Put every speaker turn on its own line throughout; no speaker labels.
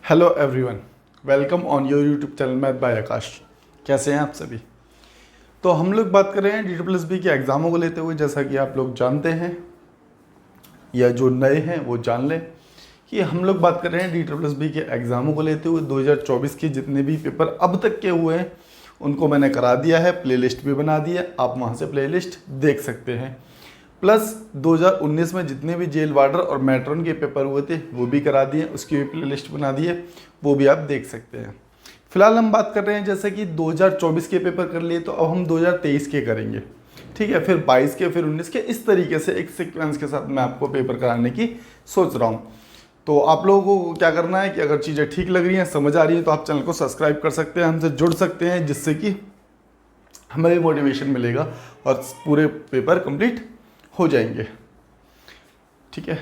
Hello everyone, welcome on your YouTube channel math by Akash. कैसे हैं आप सभी? तो हम लोग बात कर रहे हैं DSSB के एग्ज़ामों को लेते हुए। जैसा कि आप लोग जानते हैं या जो नए हैं वो जान लें कि हम लोग बात कर रहे हैं DSSB के एग्ज़ामों को लेते हुए 2024 के जितने भी पेपर अब तक के हुए हैं उनको मैंने करा दिया है, प्लेलिस्ट भी बना दी है, आप वहाँ से प्लेलिस्ट देख सकते हैं। प्लस 2019 में जितने भी जेल वार्डर और मैट्रॉन के पेपर हुए थे वो भी करा दिए, उसकी भी प्लेलिस्ट बना दी है, वो भी आप देख सकते हैं। फिलहाल हम बात कर रहे हैं जैसे कि 2024 के पेपर कर लिए, तो अब हम 2023 के करेंगे, ठीक है, फिर 22 के, फिर 19 के, इस तरीके से एक सीक्वेंस के साथ मैं आपको पेपर कराने की सोच रहा हूँ। तो आप लोगों को क्या करना है कि अगर चीज़ें ठीक लग रही हैं, समझ आ रही हैं, तो आप चैनल को सब्सक्राइब कर सकते हैं, हमसे जुड़ सकते हैं, जिससे कि हमें भी मोटिवेशन मिलेगा और पूरे पेपर कंप्लीट हो जाएंगे। ठीक है,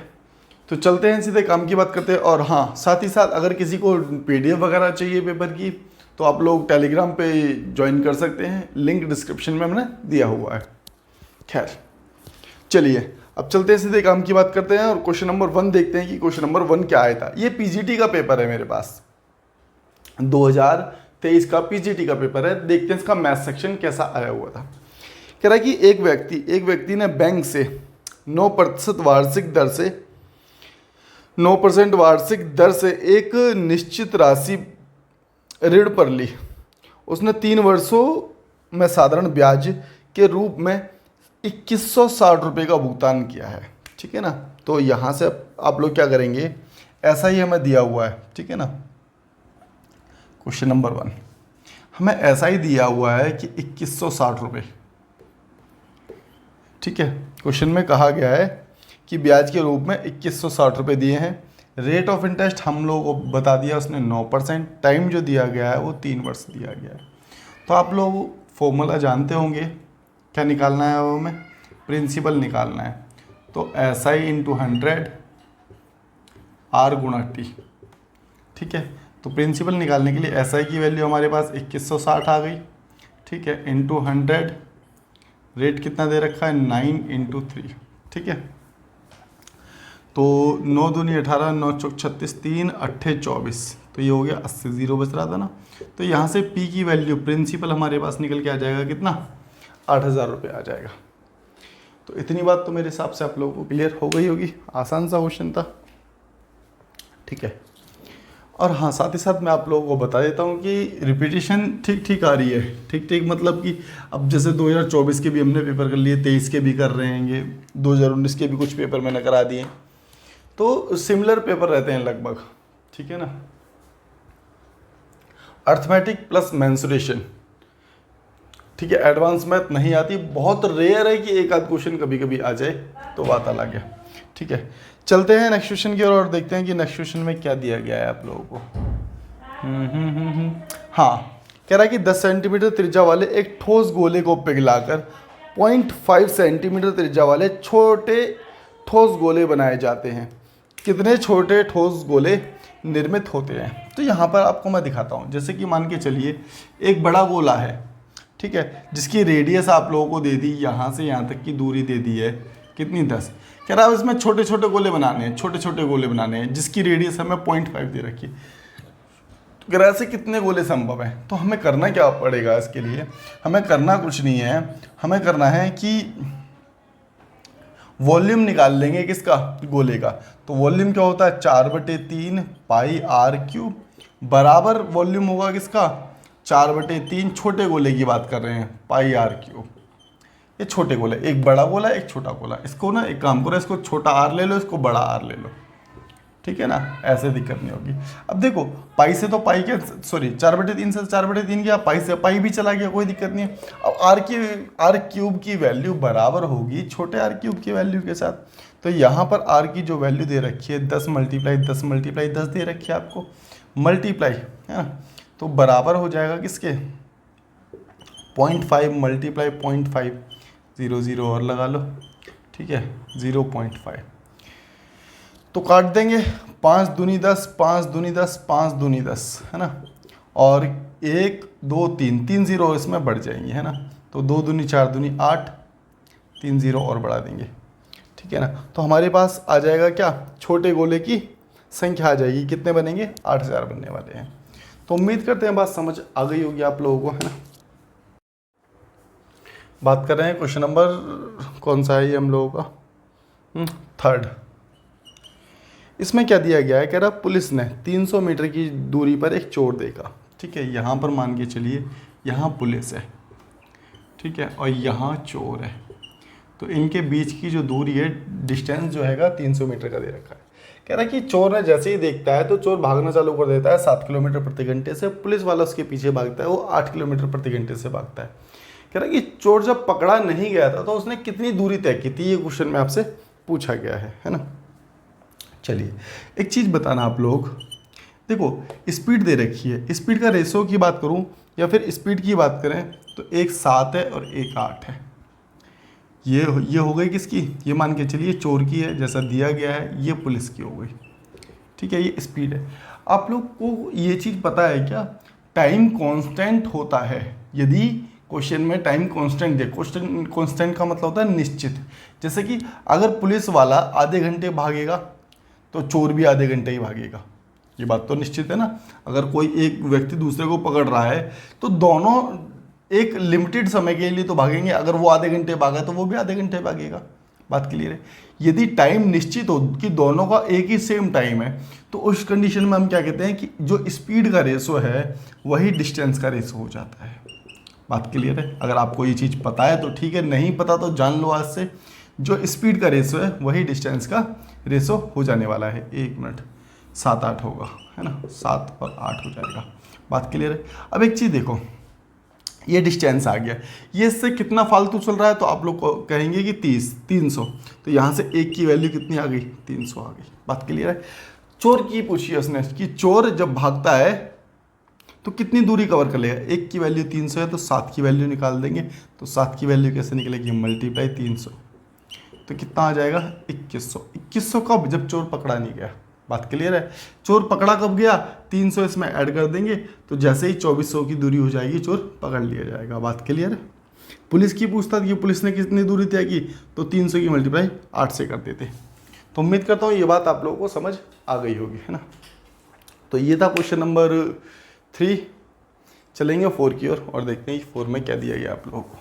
तो चलते हैं, सीधे काम की बात करते हैं। और हाँ, साथ ही साथ अगर किसी को PDF वगैरह चाहिए पेपर की, तो आप लोग टेलीग्राम पे ज्वाइन कर सकते हैं, लिंक डिस्क्रिप्शन में मैंने दिया हुआ है। खैर चलिए, अब चलते हैं, सीधे काम की बात करते हैं और क्वेश्चन नंबर 1 देखते हैं कि क्वेश्चन नंबर 1 क्या आया था। ये PGT का पेपर है मेरे पास, 2023 का PGT का पेपर है। देखते हैं इसका मैथ सेक्शन कैसा आया हुआ था। कह रहा है कि एक व्यक्ति ने बैंक से 9% वार्षिक दर से एक निश्चित राशि ऋण पर ली। उसने 3 वर्षों में साधारण ब्याज के रूप में 2160 रुपये का भुगतान किया है। ठीक है ना, तो यहाँ से आप लोग क्या करेंगे, ऐसा ही हमें दिया हुआ है, ठीक है ना। क्वेश्चन नंबर 1 हमें ऐसा ही दिया हुआ है कि 2160 रुपये, ठीक है। क्वेश्चन में कहा गया है कि ब्याज के रूप में 2160 रुपये दिए हैं। रेट ऑफ इंटरेस्ट हम लोगों को बता दिया उसने 9%। टाइम जो दिया गया है वो 3 वर्ष दिया गया है। तो आप लोग फॉर्मूला जानते होंगे, क्या निकालना है, वो हमें प्रिंसिपल निकालना है। तो SI × 100 R गुणा T, ठीक है। तो प्रिंसिपल निकालने के लिए SI की वैल्यू हमारे पास 2160 आ गई, ठीक है, इंटू 100। रेट कितना दे रखा है, 9 × 3, ठीक है। तो 9 दूनी 18, 9 चौक 36, 3 अट्ठे 24, तो ये हो गया 80। 0 बच रहा था ना, तो यहाँ से P की वैल्यू प्रिंसिपल हमारे पास निकल के आ जाएगा कितना, 8000 रुपये आ जाएगा। तो इतनी बात तो मेरे हिसाब से आप लोगों को क्लियर हो गई होगी। आसान सा क्वेश्चन था, ठीक है। और हाँ, साथ ही साथ मैं आप लोगों को बता देता हूँ कि रिपीटेशन ठीक ठीक आ रही है। ठीक ठीक मतलब कि अब जैसे 2024 के भी हमने पेपर कर लिए, 23 के भी कर रहे हैं, 2019 के भी कुछ पेपर मैंने करा दिए, तो सिमिलर पेपर रहते हैं लगभग, ठीक है ना। अर्थमेटिक प्लस मेंसुरेशन, ठीक है। एडवांस मैथ नहीं आती, बहुत रेयर है कि एक आध क्वेश्चन कभी कभी आ जाए, तो बात अलग है, ठीक है। चलते हैं नेक्स्ट क्वेश्चन की ओर और देखते हैं कि नेक्स्ट क्वेश्चन में क्या दिया गया है आप लोगों को। हाँ, कह रहा है कि 10 सेंटीमीटर त्रिज्या वाले एक ठोस गोले को पिघलाकर 0.5 सेंटीमीटर त्रिज्या वाले छोटे ठोस गोले बनाए जाते हैं। कितने छोटे ठोस गोले निर्मित होते हैं? तो यहाँ पर आपको मैं दिखाता हूँ। जैसे कि मान के चलिए एक बड़ा गोला है, ठीक है, जिसकी रेडियस आप लोगों को दे दी, यहाँ से यहाँ तक की दूरी दे दी है कितनी, 10। कह रहा है इसमें छोटे छोटे गोले बनाने हैं, छोटे छोटे गोले बनाने हैं, जिसकी रेडियस हमें 0.5 दे रखी है। तो कह रहा है ऐसे कितने गोले संभव हैं? तो हमें करना क्या पड़ेगा इसके लिए? हमें करना कुछ नहीं है, हमें करना है कि वॉल्यूम निकाल लेंगे किसका, गोले का। तो वॉल्यूम क्या होता है, 4/3 πr³ बराबर वॉल्यूम होगा किसका, 4/3, छोटे गोले की बात कर रहे हैं, πr³। ये छोटे गोले, एक बड़ा गोला एक छोटा गोला। इसको ना एक काम करो, इसको छोटा r ले लो, इसको बड़ा r ले लो, ठीक है ना, ऐसे दिक्कत नहीं होगी। अब देखो, पाई से तो पाई के, सॉरी 4/3 से 4/3 गया, पाई से पाई भी चला गया, कोई दिक्कत नहीं है। अब r³ की वैल्यू बराबर होगी छोटे r³ की वैल्यू के साथ। तो यहाँ पर r की जो वैल्यू दे रखी है 10 × 10 × 10 दे रखी है आपको, मल्टीप्लाई, है ना, तो बराबर हो जाएगा किसके, 0.5 × 0.5, 0 0 और लगा लो, ठीक है, 0.5। तो काट देंगे, 5 दूनी 10, 5 दूनी 10, 5 दूनी 10, है ना, और 1 2 3, 3 0 इसमें बढ़ जाएंगे, है ना। तो 2 दूनी 4 दूनी 8, 3 0 और बढ़ा देंगे, ठीक है ना। तो हमारे पास आ जाएगा क्या, छोटे गोले की संख्या आ जाएगी। कितने बनेंगे? 8000 बनने वाले हैं। तो उम्मीद करते हैं बात समझ आ गई होगी आप लोगों को, है ना। बात कर रहे हैं क्वेश्चन नंबर कौन सा है ये हम लोगों का? 3rd। इसमें क्या दिया गया है? कह रहा पुलिस ने 300 मीटर की दूरी पर एक चोर देखा। ठीक है, यहाँ पर मान के चलिए यहाँ पुलिस है, ठीक है, और यहाँ चोर है। तो इनके बीच की जो दूरी है, डिस्टेंस जो हैगा 300 मीटर का दे रखा है। कह रहा है कि चोर ने जैसे ही देखता है तो चोर भागना चालू कर देता है 7 किलोमीटर प्रति घंटे से। पुलिस वाला उसके पीछे भागता है, वो 8 किलोमीटर प्रति घंटे से भागता है। कह रहा है कि चोर जब पकड़ा नहीं गया था तो उसने कितनी दूरी तय की थी? ये क्वेश्चन में आपसे पूछा गया है ना। चलिए एक चीज़ बताना आप लोग, देखो स्पीड दे रखी है, स्पीड का रेशो की बात करूं या फिर स्पीड की बात करें तो एक 7 है और एक 8 है। ये हो गई किसकी? ये मान के चलिए चोर की है जैसा दिया गया है, ये पुलिस की हो गई। ठीक है, ये स्पीड है। आप लोग को ये चीज़ पता है क्या? टाइम कांस्टेंट होता है। यदि क्वेश्चन में टाइम कांस्टेंट दे, क्वेश्चन कांस्टेंट का मतलब होता है निश्चित। जैसे कि अगर पुलिस वाला आधे घंटे भागेगा तो चोर भी आधे घंटे ही भागेगा, ये बात तो निश्चित है ना। अगर कोई एक व्यक्ति दूसरे को पकड़ रहा है तो दोनों एक लिमिटेड समय के लिए तो भागेंगे। अगर वो आधे घंटे भागा तो वो भी आधे घंटे भागेगा। बात क्लियर है। यदि टाइम निश्चित हो कि दोनों का एक ही सेम टाइम है तो उस कंडीशन में हम क्या कहते हैं कि जो स्पीड का रेशो है वही डिस्टेंस का रेशो हो जाता है। बात क्लियर है। अगर आपको ये चीज़ पता है तो ठीक है, नहीं पता तो जान लो आज से, जो स्पीड का रेशो है वही डिस्टेंस का रेशो हो जाने वाला है। 1 मिनट 7-8 होगा, है ना, 7 और 8 हो जाएगा। बात क्लियर है। अब एक चीज़ देखो, ये डिस्टेंस आ गया, ये इससे कितना फालतू चल रहा है तो आप लोग को कहेंगे कि 300। तो यहाँ से 1 की वैल्यू कितनी आ गई? 300 आ गई। बात क्लियर है। चोर की पूछी है उसने कि चोर जब भागता है तो कितनी दूरी कवर कर लेगा? 1 की वैल्यू 300 है तो 7 की वैल्यू निकाल देंगे। तो 7 की वैल्यू कैसे निकलेगी? मल्टीप्लाई 300, तो कितना आ जाएगा? 2100। 2100 कब? जब चोर पकड़ा नहीं गया। बात क्लियर है। चोर पकड़ा कब गया? 300 इसमें ऐड कर देंगे तो जैसे ही 2400 की दूरी हो जाएगी चोर पकड़ लिया जाएगा। बात क्लियर है। पुलिस की पूछता कि पुलिस ने कितनी दूरी तय की, तो 300 की मल्टीप्लाई 8 से कर देते। तो उम्मीद करता हूँ ये बात आप लोगों को समझ आ गई होगी, है ना। तो ये था क्वेश्चन नंबर 3। चलेंगे 4 की ओर और देखते हैं 4 में क्या दिया गया आप लोगों को।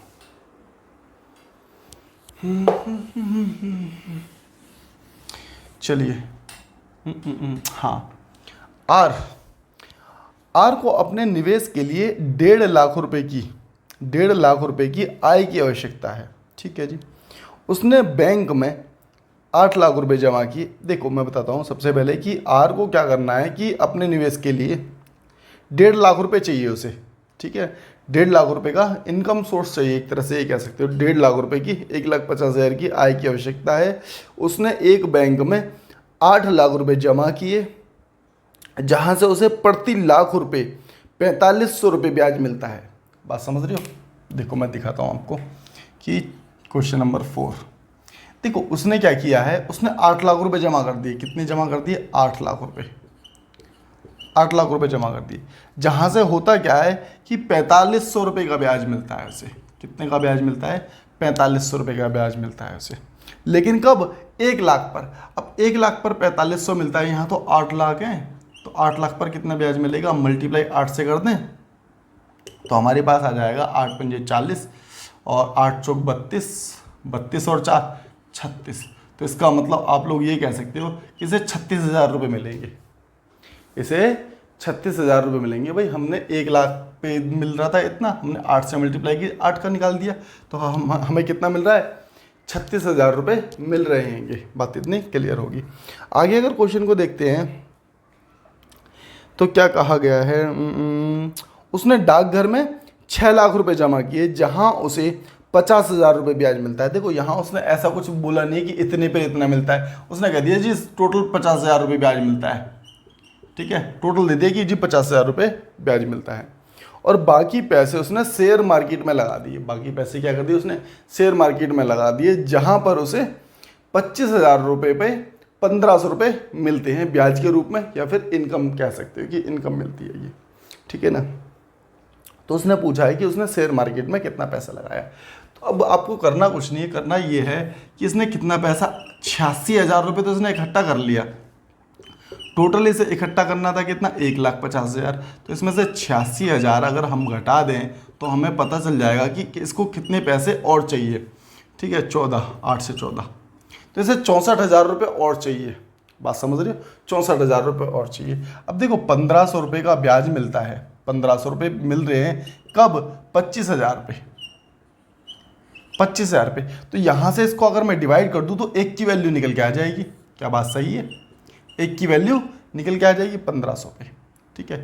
चलिए, हाँ, आर को अपने निवेश के लिए 1.5 लाख रुपए की आय की आवश्यकता है। ठीक है जी। उसने बैंक में 8 लाख रुपए जमा किए। देखो मैं बताता हूँ सबसे पहले कि आर को क्या करना है कि अपने निवेश के लिए 1.5 लाख रुपए चाहिए उसे। ठीक है, 1.5 लाख रुपए का इनकम सोर्स चाहिए, एक तरह से ये कह सकते हो। 1.5 लाख रुपए की 1,50,000 की आय की आवश्यकता है। उसने एक बैंक में 8 लाख रुपए जमा किए, जहां से उसे प्रति लाख रुपए 4500 रुपये ब्याज मिलता है। बात समझ रहे हो? देखो मैं दिखाता हूं आपको कि क्वेश्चन नंबर 4, देखो उसने क्या किया है, उसने 8 लाख रुपए जमा कर दिए। कितने जमा कर दिए? 8 लाख रुपए। 8 लाख रुपए जमा कर दिए, जहां से होता क्या है कि 4500 रुपये का ब्याज मिलता है उसे। कितने का ब्याज मिलता है? 4500 रुपये का ब्याज मिलता है उसे। लेकिन कब? 1 लाख पर। अब 1 लाख पर 4500 मिलता है, यहाँ तो 8 लाख है, तो 8 लाख पर कितना ब्याज मिलेगा? मल्टीप्लाई 8 से कर दें तो हमारे पास आ जाएगा 8 पंजे 40 और 8 चौक 32, 32 और 4 36। तो इसका मतलब आप लोग ये कह सकते हो कि इसे 36,000 रुपये मिलेंगे। इसे 36,000 रुपये मिलेंगे। भाई हमने 1 लाख पे मिल रहा था इतना, हमने 8 से मल्टीप्लाई की, 8 का निकाल दिया, तो हमें कितना मिल रहा है? 36,000 रुपये मिल रहे हैं। बात इतनी क्लियर होगी। आगे अगर क्वेश्चन को देखते हैं तो क्या कहा गया है, उसने डाकघर में 6 लाख रुपए जमा किए, जहां उसे 50,000 रुपये ब्याज मिलता है। देखो यहाँ उसने ऐसा कुछ बोला नहीं कि इतने पे इतना मिलता है, उसने कह दिया जी टोटल 50,000 रुपये ब्याज मिलता है। ठीक है, टोटल दे दिया कि जी 50,000 रुपये ब्याज मिलता है। और बाकी पैसे उसने शेयर मार्केट में लगा दिए। बाकी पैसे क्या कर दिए उसने? शेयर मार्केट में लगा दिए, जहां पर उसे 25,000 रुपये पे 1500 रुपये मिलते हैं ब्याज के रूप में, या फिर इनकम कह सकते हो कि इनकम मिलती है ये। ठीक है ना। तो उसने पूछा है कि उसने शेयर मार्केट में कितना पैसा लगाया। तो अब आपको करना कुछ नहीं है, करना ये है कि इसने कितना पैसा 86,000 रुपये तो इसने इकट्ठा कर लिया। टोटल इसे इकट्ठा करना था कितना, 1,50,000। तो इसमें से 86,000 अगर हम घटा दें तो हमें पता चल जाएगा कि इसको कितने पैसे और चाहिए। ठीक है, 14, 8 से 14, तो इसे 64,000 रुपये और चाहिए। बात समझ रहे हो, 64,000 रुपये और चाहिए। अब देखो 1,500 रुपये का ब्याज मिलता है, 1,500 रुपये मिल रहे हैं कब, 25,000 रुपये, 25,000 रुपये। तो यहाँ से इसको अगर मैं डिवाइड कर दूँ तो एक की वैल्यू निकल के आ जाएगी। क्या बात सही है, एक की वैल्यू निकल के आ जाएगी 1,500 रुपये। ठीक है,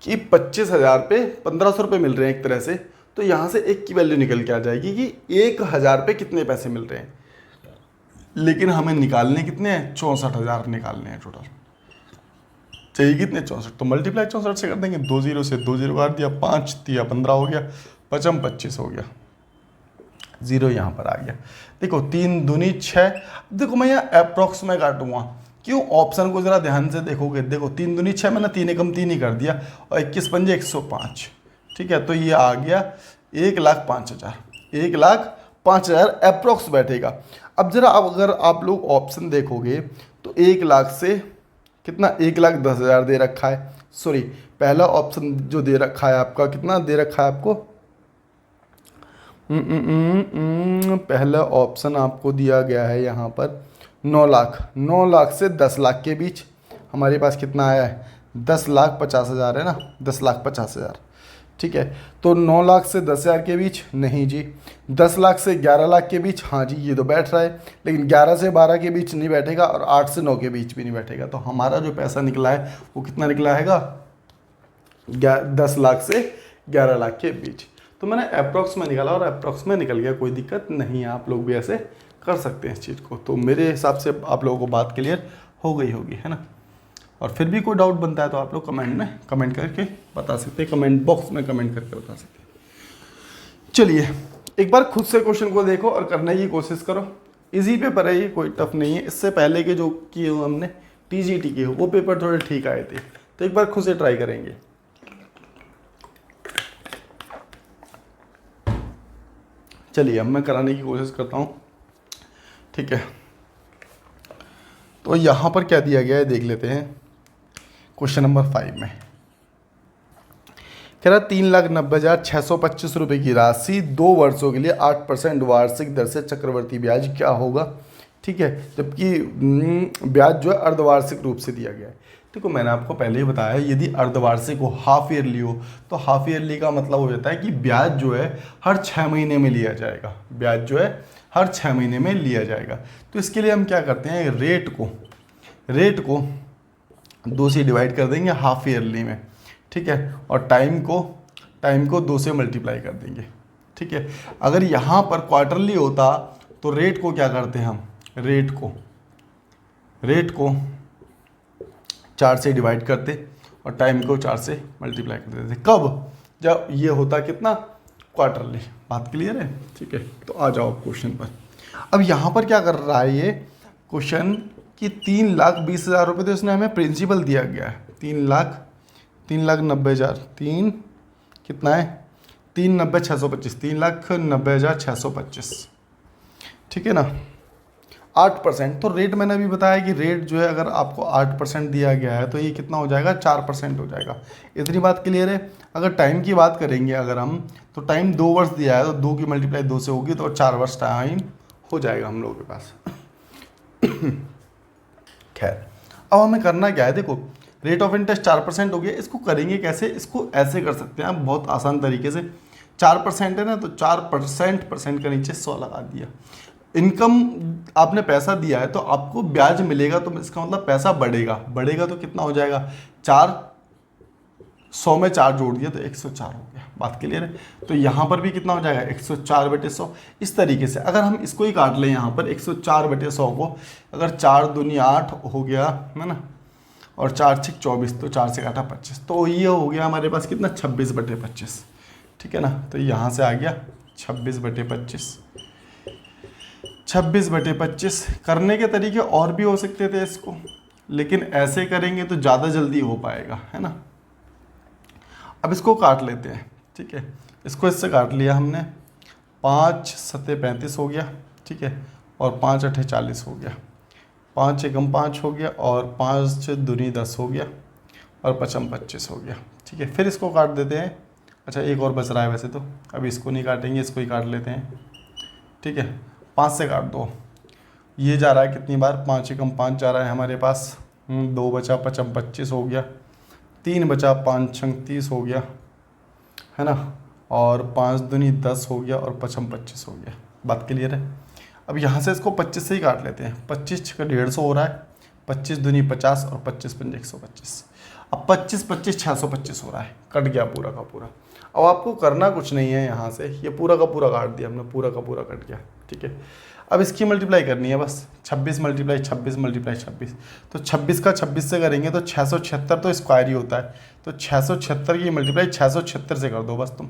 कि 25,000 पे 1,500 रुपये मिल रहे हैं एक तरह से, तो यहाँ से एक की वैल्यू निकल के आ जाएगी कि 1,000 पे कितने पैसे मिल रहे हैं। लेकिन हमें निकालने कितने हैं, 64,000 निकालने हैं टोटल। चाहिए कितने, 64, तो मल्टीप्लाई 64 से कर देंगे, 2 0 से 2 0 काट दिया, 5 दिया 15 हो गया, 5 25 हो गया, 0 यहाँ पर आ गया। देखो 3 दूनी 6। देखो मैं यहाँ अप्रॉक्स में काटूंगा, क्यों, ऑप्शन को जरा ध्यान से देखोगे। देखो 3 दूनी 6, मैंने 3 एकम 3 ही कर दिया, और 21 पंजे 105। ठीक है, तो ये आ गया 1,05,000, 1,05,000 अप्रॉक्स बैठेगा। अब जरा अगर आप लोग ऑप्शन देखोगे तो 1 लाख से कितना, 1,10,000 दे रखा है। सॉरी, पहला ऑप्शन जो दे रखा है आपका, कितना दे रखा है आपको, पहला ऑप्शन आपको दिया गया है यहाँ पर 9 लाख। 9 लाख से 10 लाख के बीच हमारे पास कितना आया है, 10,50,000 है ना, 10,50,000। ठीक है, तो 9 लाख से 10,000 के बीच नहीं जी, 10 लाख से 11 लाख के बीच, हाँ जी ये तो बैठ रहा है, लेकिन 11 से 12 के बीच नहीं बैठेगा, और 8 से 9 के बीच भी नहीं बैठेगा। तो हमारा जो पैसा निकला है वो कितना निकला हैगा, 10 लाख से 11 लाख के बीच। तो मैंने अप्रॉक्स में निकाला और अप्रॉक्स में निकल गया, कोई दिक्कत नहीं है, आप लोग भी ऐसे कर सकते हैं इस चीज़ को। तो मेरे हिसाब से आप लोगों को बात क्लियर हो गई होगी, है ना। और फिर भी कोई डाउट बनता है तो आप लोग कमेंट में कमेंट करके बता सकते हैं, कमेंट बॉक्स में कमेंट करके बता सकते हैं। चलिए एक बार खुद से क्वेश्चन को देखो और करने की कोशिश करो। इजी पेपर है ये, कोई टफ नहीं है। इससे पहले के जो किए हो हमने TGT के, वो पेपर थोड़े ठीक आए थे, तो एक बार खुद से ट्राई करेंगे। चलिए अब मैं कराने की कोशिश करता हूँ। ठीक है, तो यहाँ पर क्या दिया गया है देख लेते हैं। क्वेश्चन नंबर 5 में कह रहा 3,90,625 रुपये की राशि 2 वर्षों के लिए 8% वार्षिक दर से चक्रवर्ती ब्याज क्या होगा। ठीक है, जबकि ब्याज जो है अर्धवार्षिक रूप से दिया गया है। देखो मैंने आपको पहले ही बताया, यदि अर्धवार्षिक हो, हाफ ईयरली हो, तो हाफ ईयरली का मतलब हो जाता है कि ब्याज जो है हर 6 महीने में लिया जाएगा, ब्याज जो है हर 6 महीने में लिया जाएगा। तो इसके लिए हम क्या करते हैं, रेट को 2 से डिवाइड कर देंगे हाफ ईयरली में। ठीक है, और टाइम को 2 से मल्टीप्लाई कर देंगे। ठीक है, अगर यहाँ पर क्वार्टरली होता तो रेट को क्या करते हैं हम, रेट को 4 से डिवाइड करते और टाइम को 4 से मल्टीप्लाई कर देते। कब, जब ये होता कितना, क्वार्टरली। बात क्लियर है। ठीक है, तो आ जाओ क्वेश्चन पर। अब यहाँ पर क्या कर रहा है ये क्वेश्चन कि 3,20,000 रुपये तो इसने हमें प्रिंसिपल दिया गया है, 3,90,000, 3 कितना है, 3,90,625, 3,90,625। ठीक है ना, 8%। तो रेट मैंने अभी बताया कि रेट जो है अगर आपको 8% दिया गया है तो ये कितना हो जाएगा, 4% हो जाएगा। इतनी बात क्लियर है। अगर टाइम की बात करेंगे अगर हम, तो टाइम 2 वर्ष दिया है तो 2 की मल्टीप्लाई 2 से होगी तो 4 वर्ष टाइम हो जाएगा हम लोगों के पास। खैर, अब हमें करना क्या है, देखो रेट ऑफ इंटरेस्ट 4% हो गया। इसको करेंगे कैसे, इसको ऐसे कर सकते हैं आप बहुत आसान तरीके से। 4% है ना, तो 4% के नीचे 100 लगा दिया। इनकम आपने पैसा दिया है तो आपको ब्याज मिलेगा, तो इसका मतलब पैसा बढ़ेगा तो कितना हो जाएगा, 100 में 4 जोड़ दिया तो 104 हो गया। बात क्लियर है। तो यहाँ पर भी कितना हो जाएगा, 104/100। इस तरीके से अगर हम इसको ही काट लें यहाँ पर 104/100 को, अगर 4 दूनी 8 हो गया है ना, और 4 6 24, तो 4 से काटा 25, तो ये हो गया हमारे पास कितना, 26/25। ठीक है ना, तो यहाँ से आ गया 26/25। 26/25 करने के तरीके और भी हो सकते थे इसको, लेकिन ऐसे करेंगे तो ज़्यादा जल्दी हो पाएगा, है ना। अब इसको काट लेते हैं। ठीक है, इसको इससे काट लिया हमने, 5 7 35 हो गया। ठीक है, और 5 8 40 हो गया। 5 एकम 5 हो गया और 5 दूनी 10 हो गया और 5 25 हो गया। ठीक है, फिर इसको काट देते हैं। अच्छा, एक और बच रहा है वैसे तो, अभी इसको नहीं काटेंगे, इसको ही काट लेते हैं। ठीक है, 5 से काट दो। ये जा रहा है कितनी बार, 5 एकम 5 जा रहा है हमारे पास। 2 बचा, 5 25 हो गया। 3 बचा, 5 छंग 30 हो गया, है ना। और 5 दूनी 10 हो गया और 5 25 हो गया। बात क्लियर है। अब यहाँ से इसको 25 से ही काट लेते हैं। 25 का 150 हो रहा है, 25 दूनी 50 और 25 पंजे 125। अब 25 25 625 हो रहा है, कट गया पूरा का पूरा। अब आपको करना कुछ नहीं है, यहाँ से ये पूरा का पूरा काट दिया हमने, पूरा का पूरा कट गया। ठीक है, अब इसकी मल्टीप्लाई करनी है बस। 26 मल्टीप्लाई 26 मल्टीप्लाई 26, तो 26 का 26 से करेंगे तो 676 तो स्क्वायर ही होता है। तो 676 की मल्टीप्लाई 676 से कर दो बस तुम।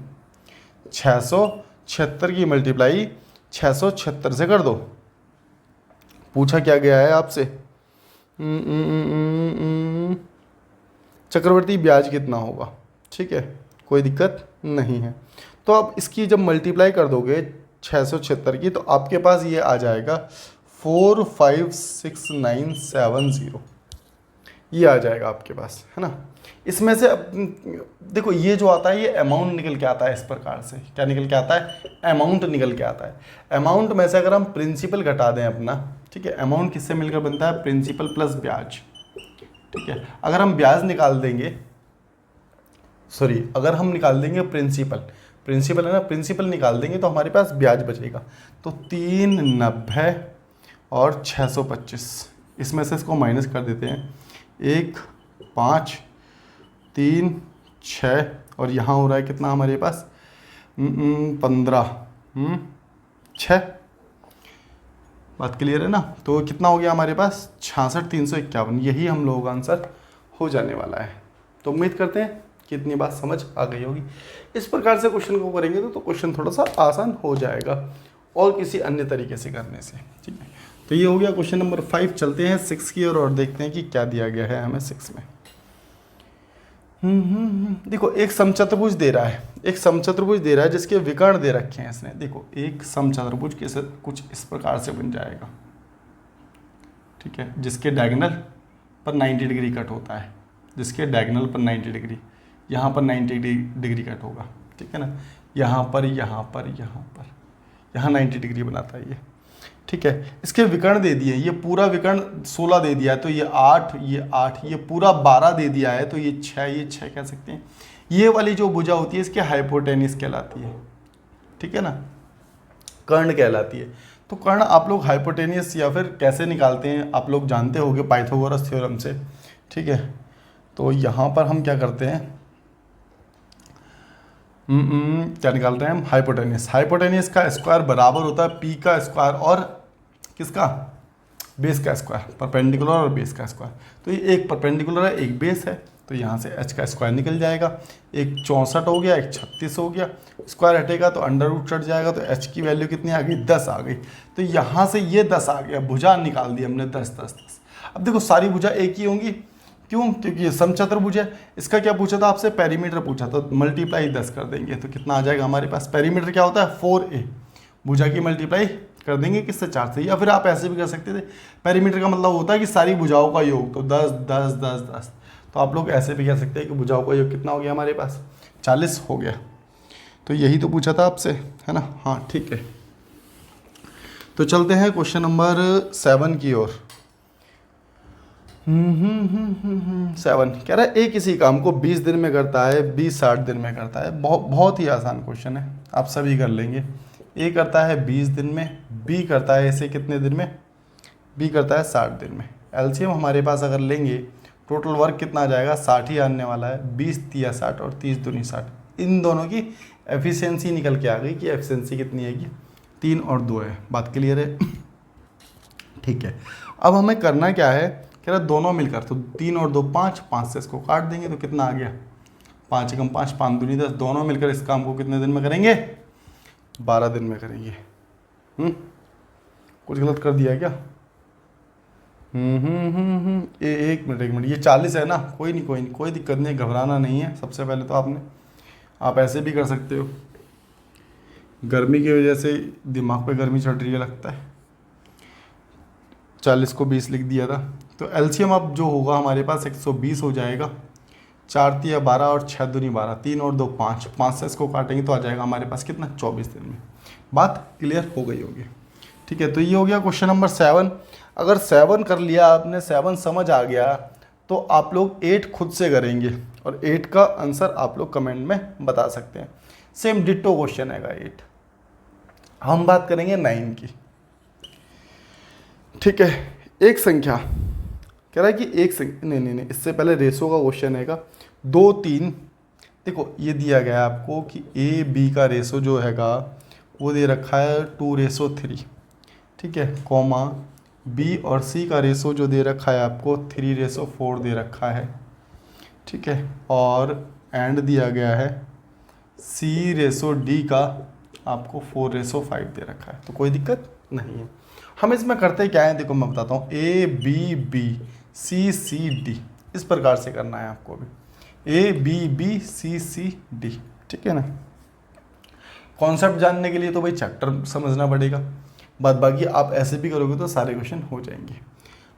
676 की मल्टीप्लाई 676 से कर दो। पूछा क्या गया है आपसे, चक्रवर्ती ब्याज कितना होगा। ठीक है, कोई दिक्कत नहीं है। तो अब इसकी जब मल्टीप्लाई कर दोगे 676 की, तो आपके पास ये आ जाएगा 456,970, ये आ जाएगा आपके पास, है ना। इसमें से अब देखो, ये जो आता है ये अमाउंट निकल के आता है इस प्रकार से। क्या निकल के आता है, अमाउंट निकल के आता है। अमाउंट में से अगर हम प्रिंसिपल घटा दें अपना, ठीक है, अमाउंट किससे मिलकर बनता है, प्रिंसिपल प्लस ब्याज। ठीक है, अगर हम ब्याज निकाल देंगे, सॉरी, अगर हम निकाल देंगे प्रिंसिपल है ना, प्रिंसिपल निकाल देंगे तो हमारे पास ब्याज बचेगा। तो 390 और 625, इसमें से इसको माइनस कर देते हैं। 1 5 3 6 और यहाँ हो रहा है कितना हमारे पास, 15 6। बात क्लियर है ना। तो कितना हो गया हमारे पास, 66,351। यही हम लोगों का आंसर हो जाने वाला है। तो उम्मीद करते हैं कि इतनी बात समझ आ गई होगी। इस प्रकार से क्वेश्चन को करेंगे तो क्वेश्चन थोड़ा सा आसान हो जाएगा और किसी अन्य तरीके से करने से। ठीक है, तो ये हो गया क्वेश्चन नंबर 5। चलते हैं 6 की ओर और देखते हैं कि क्या दिया गया है हमें 6 में। देखो, एक समचतुर्भुज दे रहा है, एक समचतुर्भुज दे रहा है जिसके विकर्ण दे रखे हैं इसने। देखो, एक समचतुर्भुज कैसे कुछ इस प्रकार से बन जाएगा। ठीक है, जिसके डायगोनल पर 90 डिग्री कट होता है, जिसके डायगोनल पर 90 डिग्री, यहाँ पर 90 डिग्री कट होगा। ठीक है ना, यहाँ पर 90 डिग्री बनाता है ये। ठीक है, इसके विकर्ण दे दिए, ये पूरा विकर्ण 16 दे दिया है, तो ये 8, ये पूरा 12 दे दिया है, तो ये 6 कह सकते हैं। ये वाली जो भुजा होती है इसके हाइपोटेनिस कहलाती है। ठीक है ना, कर्ण कहलाती है। तो कर्ण आप लोग हाइपोटेनियस या फिर कैसे निकालते हैं आप लोग जानते होंगे, पाइथागोरस थ्योरम से। ठीक है, तो यहाँ पर हम क्या करते हैं, क्या निकालते हैं हम, हाइपोटेनियस। हाइपोटेनियस का स्क्वायर बराबर होता है पी का स्क्वायर और किसका, बेस का स्क्वायर। परपेंडिकुलर और बेस का स्क्वायर। तो ये एक परपेंडिकुलर है, एक बेस है, तो यहाँ से h का स्क्वायर निकल जाएगा। एक 64 हो गया, एक 36 हो गया। स्क्वायर हटेगा तो अंडर रूट चढ़ जाएगा, तो h की वैल्यू कितनी आ गई, 10 आ गई। तो यहाँ से ये 10 आ गया, भुजा निकाल दी हमने 10 10 10। अब देखो, सारी भुजा एक ही होंगी, क्यों, क्योंकि ये समचतुर्भुज है। इसका क्या पूछा था आपसे, पेरीमीटर पूछा, तो मल्टीप्लाई 10 कर देंगे तो कितना आ जाएगा हमारे पास। पेरीमीटर क्या होता है, 4a। भुजा की मल्टीप्लाई कर देंगे किससे, 4 से। या फिर आप ऐसे भी कर सकते थे, पेरीमीटर का मतलब होता है कि सारी भुजाओं का योग, तो 10 10 10 10। तो आप लोग ऐसे भी कह सकते हैं कि भुजाओं का योग कितना हो गया हमारे पास, 40 हो गया। तो यही तो पूछा था आपसे, है ना। हाँ ठीक है, तो चलते हैं क्वेश्चन नंबर 7 की ओर। 7 कह रहा है ए किसी काम को 20 दिन में करता है, बी 60 दिन में करता है। बहुत ही आसान क्वेश्चन है, आप सभी कर लेंगे। ए करता है 20 दिन में, बी करता है इसे कितने दिन में, बी करता है 60 दिन में। एलसीएम हमारे पास अगर लेंगे, टोटल वर्क कितना आ जाएगा, 60 ही आने वाला है। 20 तिया 60 और 30 दूनी 60। इन दोनों की एफिशिएंसी निकल के आ गई कि एफिशिएंसी कितनी आएगी, 3 और 2 है। बात क्लियर है। ठीक है, अब हमें करना क्या है, कह रहा दोनों मिलकर, तो 3 और 2 5, 5 से इसको काट देंगे तो कितना आ गया, 5 एकम 5, 5 दूनी 10। दोनों मिलकर इस काम को कितने दिन में करेंगे, 12 दिन में करेंगे। कुछ गलत कर दिया क्या, एक मिनट, ये 40 है ना, कोई नहीं, कोई दिक्कत नहीं, घबराना नहीं है। सबसे पहले तो आप ऐसे भी कर सकते हो, गर्मी की वजह से दिमाग पे गर्मी चढ़ रही है लगता है। 40 को 20 लिख दिया था। तो एलसीएम अब जो होगा हमारे पास 120 हो जाएगा। 4 तिया 12 और 6 दूनी 12, 3 और 2 5, 5 से इसको काटेंगे तो आ जाएगा हमारे पास कितना, 24 दिन में। बात क्लियर हो गई होगी। ठीक है, तो ये हो गया क्वेश्चन नंबर 7। अगर 7 कर लिया आपने, 7 समझ आ गया, तो आप लोग 8 खुद से करेंगे और 8 का आंसर आप लोग कमेंट में बता सकते हैं। सेम डिट्टो क्वेश्चन है 8। हम बात करेंगे 9 की। ठीक है, एक संख्या कह रहा है कि एक संख्या, नहीं, इससे पहले रेशो का क्वेश्चन हैगा 2 3। देखो ये दिया गया है आपको कि ए बी का रेशो जो हैगा वो दे रखा है 2:3। ठीक है, कॉमा बी और सी का रेशो जो दे रखा है आपको 3:4 दे रखा है। ठीक है, और एंड दिया गया है C/D का आपको 4:5 दे रखा है। तो कोई दिक्कत नहीं है। हम इसमें करते क्या है, देखो मैं बताता हूँ। A B C इस प्रकार से करना है आपको भी, A B C D। ठीक है ना। कॉन्सेप्ट जानने के लिए तो भाई चैप्टर समझना पड़ेगा, बाद बाकी आप ऐसे भी करोगे तो सारे क्वेश्चन हो जाएंगे।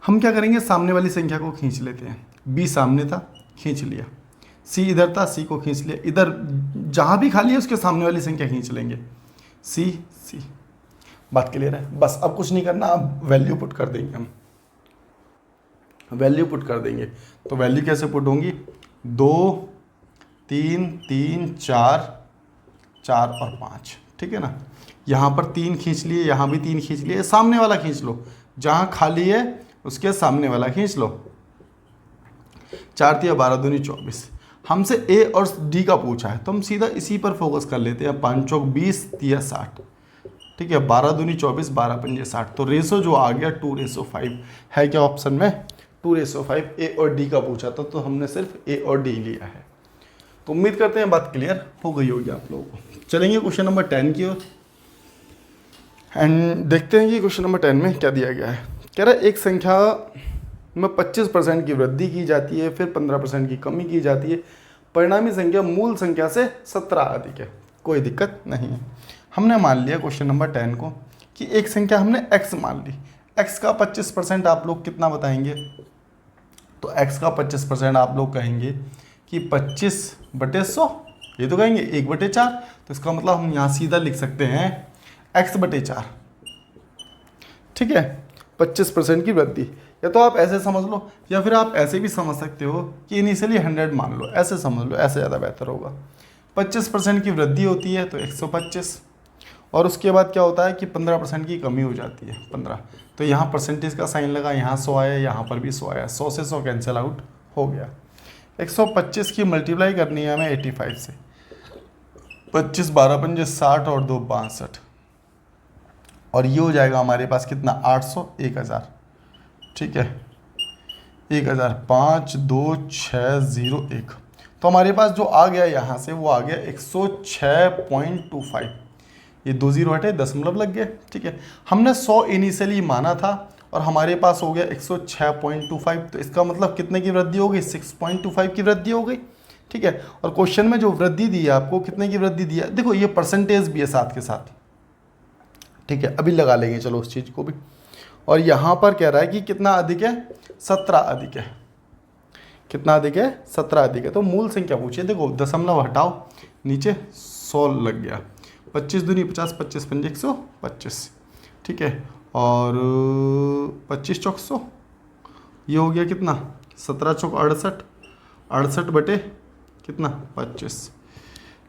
हम क्या करेंगे, सामने वाली संख्या को खींच लेते हैं। B सामने था, खींच लिया। C इधर था, C को खींच लिया। इधर जहाँ भी खाली है उसके सामने वाली संख्या खींच लेंगे, C। बात क्लियर है। बस अब कुछ नहीं करना, अब वैल्यू पुट कर देंगे। हम वैल्यू पुट कर देंगे तो वैल्यू कैसे पुट होंगी, 2 3 3 4 4 और 5। ठीक है ना। यहाँ पर 3 खींच लिए, यहाँ भी 3 खींच लिए, सामने वाला खींच लो, जहाँ खाली है उसके सामने वाला खींच लो। 4 तिया 12 दूनी 24। हमसे ए और डी का पूछा है तो हम सीधा इसी पर फोकस कर लेते हैं। 5 चौक 20 तिया 60। ठीक है, 12 दूनी 24, 12 पंजे 60। तो रेशो जो आ गया 2:5 है। क्या ऑप्शन में 2:5 ए और डी का पूछा था, तो हमने सिर्फ ए और डी लिया है। तो उम्मीद करते हैं बात क्लियर हो गई होगी आप लोगों को। चलेंगे क्वेश्चन नंबर 10 की ओर एंड देखते हैं कि क्वेश्चन नंबर 10 में क्या दिया गया है। कह रहा है एक संख्या में 25% की वृद्धि की जाती है, फिर 15% की कमी की जाती है, परिणामी संख्या मूल संख्या से 17 अधिक है। कोई दिक्कत नहीं है। हमने मान लिया क्वेश्चन नंबर 10 को कि एक संख्या हमने x मान ली। x का 25% आप लोग कितना बताएंगे, तो x का 25% आप लोग कहेंगे कि 25/100। ये तो कहेंगे 1/4। तो इसका मतलब हम यहाँ सीधा लिख सकते हैं x/4। ठीक है, 25% की वृद्धि। या तो आप ऐसे समझ लो, या फिर आप ऐसे भी समझ सकते हो कि इनिशियली 100 मान लो। ऐसे समझ लो, ऐसे ज़्यादा बेहतर होगा। 25% की वृद्धि होती है तो 125, और उसके बाद क्या होता है कि 15% की कमी हो जाती है, 15। तो यहाँ परसेंटेज का साइन लगा, यहाँ 100 आया, यहाँ पर भी 100 आया। 100 से 100 कैंसिल आउट हो गया। 125 की मल्टीप्लाई करनी है हमें 85 से। 25 12 पंजे 60 और 2 62, और ये हो जाएगा हमारे पास कितना, 800 1000। ठीक है, 1000 5 2 6 0 1। तो हमारे पास जो आ गया यहाँ से वो आ गया 106.25। ये 2 0 हटे, दशमलव लग गए। ठीक है, हमने 100 इनिशियली माना था और हमारे पास हो गया 106.25। तो इसका मतलब कितने की वृद्धि हो गई, 6.25 की वृद्धि हो गई। ठीक है, और क्वेश्चन में जो वृद्धि दी है आपको, कितने की वृद्धि दी है, देखो ये परसेंटेज भी है साथ के साथ। ठीक है, अभी लगा लेंगे चलो उस चीज़ को भी। और यहाँ पर कह रहा है कि कितना अधिक है, 17 अधिक है। कितना अधिक है, 17 अधिक है। तो मूल संख्या पूछिए। देखो दशमलव हटाओ, नीचे 100 लग गया। 25 दूनी 50, 25 पंजे 125। ठीक है, और 25 चौक 100, ये हो गया कितना, 17 चौक 68, 68 बटे कितना 25।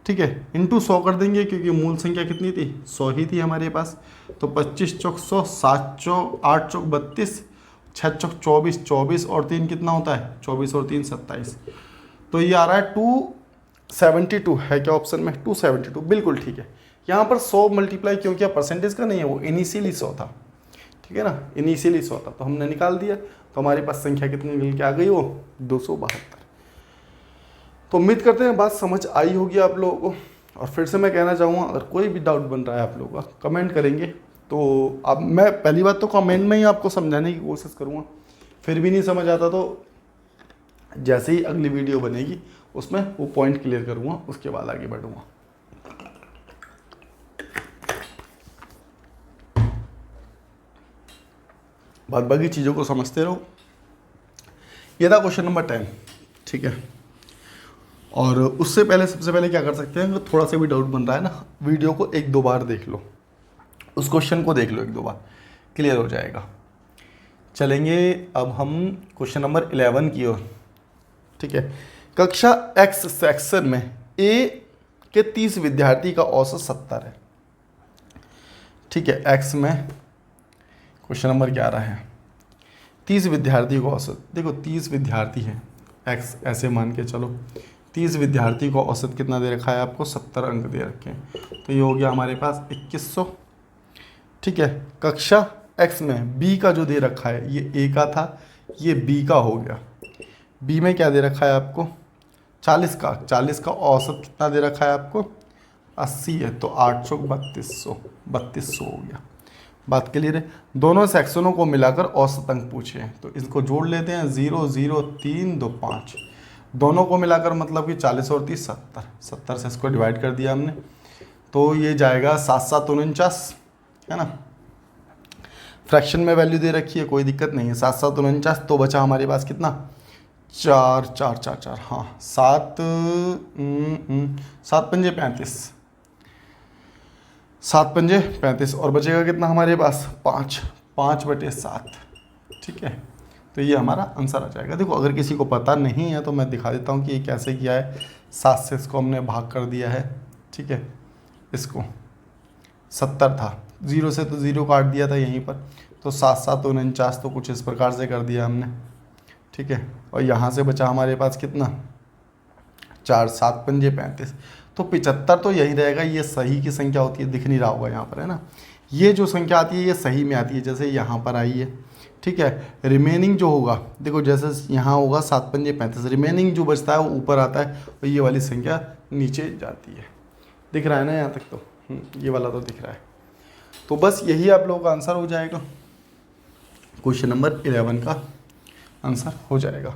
ठीक है, इंटू 100 कर देंगे क्योंकि मूल संख्या कितनी थी, 100 ही थी हमारे पास। तो 25 चौक 100, 7 चौक 8 चौक 32, 6 चौक 24, 24 और 3 कितना होता है, 24 और 3 27। तो ये आ रहा है 272 है। क्या ऑप्शन में 272 बिल्कुल ठीक है। यहाँ पर 100 मल्टीप्लाई क्यों किया, परसेंटेज का नहीं है, वो इनिशियली 100 था। ठीक है ना, इनिशियली 100 था तो हमने निकाल दिया। तो हमारे पास संख्या कितनी मिल के आ गई, वो 272। तो उम्मीद करते हैं बात समझ आई होगी आप लोगों को। और फिर से मैं कहना चाहूँगा, अगर कोई भी डाउट बन रहा है आप लोगों का, कमेंट करेंगे तो अब मैं पहली बात तो कमेंट में ही आपको समझाने की कोशिश करूँगा। फिर भी नहीं समझ आता तो जैसे ही अगली वीडियो बनेगी उसमें वो पॉइंट क्लियर करूँगा, उसके बाद आगे बढ़ूँगा। बाद बाकी चीज़ों को समझते रहो। ये था क्वेश्चन नंबर 10, ठीक है। और उससे पहले सबसे पहले क्या कर सकते हैं, थोड़ा सा भी डाउट बन रहा है ना, वीडियो को 1-2 बार देख लो, उस क्वेश्चन को देख लो 1-2 बार, क्लियर हो जाएगा। चलेंगे अब हम क्वेश्चन नंबर 11 की ओर, ठीक है। कक्षा X सेक्शन में A के 30 विद्यार्थी का औसत 70 है, ठीक है। X में क्वेश्चन नंबर 11 है, 30 विद्यार्थी का औसत, देखो 30 विद्यार्थी हैं, X ऐसे मान के चलो, 30 विद्यार्थी को औसत कितना दे रखा है आपको, 70 अंक दे रखे हैं, तो ये हो गया हमारे पास 2100, ठीक है। कक्षा X में B का जो दे रखा है, ये A का था, ये B का हो गया। B में क्या दे रखा है आपको, 40 का औसत कितना दे रखा है आपको, 80 है, तो 800 3200 हो गया। बात क्लियर है। दोनों सेक्शनों को मिलाकर औसत अंक पूछे हैं, तो इसको जोड़ लेते हैं, 0 0 3 2 5, दोनों को मिलाकर मतलब कि 40 और 30 70 से इसको डिवाइड कर दिया हमने, तो ये जाएगा 7 7 49, है ना। फ्रैक्शन में वैल्यू दे रखी है, कोई दिक्कत नहीं है, 7 7 49, तो बचा हमारे पास कितना, 4 4 4 4, हाँ 7 7 पंजे 35, 7 पंजे 35, और बचेगा कितना हमारे पास, 5/7, ठीक है। तो ये हमारा आंसर आ जाएगा। देखो अगर किसी को पता नहीं है तो मैं दिखा देता हूँ कि ये कैसे किया है। 7 से इसको हमने भाग कर दिया है, ठीक है। इसको 70 था, 0 से तो 0 काट दिया था यहीं पर, तो 7 7 49, तो कुछ इस प्रकार से कर दिया हमने, ठीक है। और यहाँ से बचा हमारे पास कितना, 4 7 पंजे 35, तो 75 तो यही रहेगा। ये सही की संख्या होती है, दिख नहीं रहा होगा यहाँ पर, है ना। ये जो संख्या आती है ये सही में आती है, जैसे यहाँ पर आई है, ठीक है। रिमेनिंग जो होगा, देखो जैसे यहाँ होगा 7 पंजे 35, रिमेनिंग जो बचता है वो ऊपर आता है और ये वाली संख्या नीचे जाती है। दिख रहा है ना यहाँ तक, तो ये वाला तो दिख रहा है। तो बस यही आप लोगों का आंसर हो जाएगा, क्वेश्चन नंबर 11 का आंसर हो जाएगा।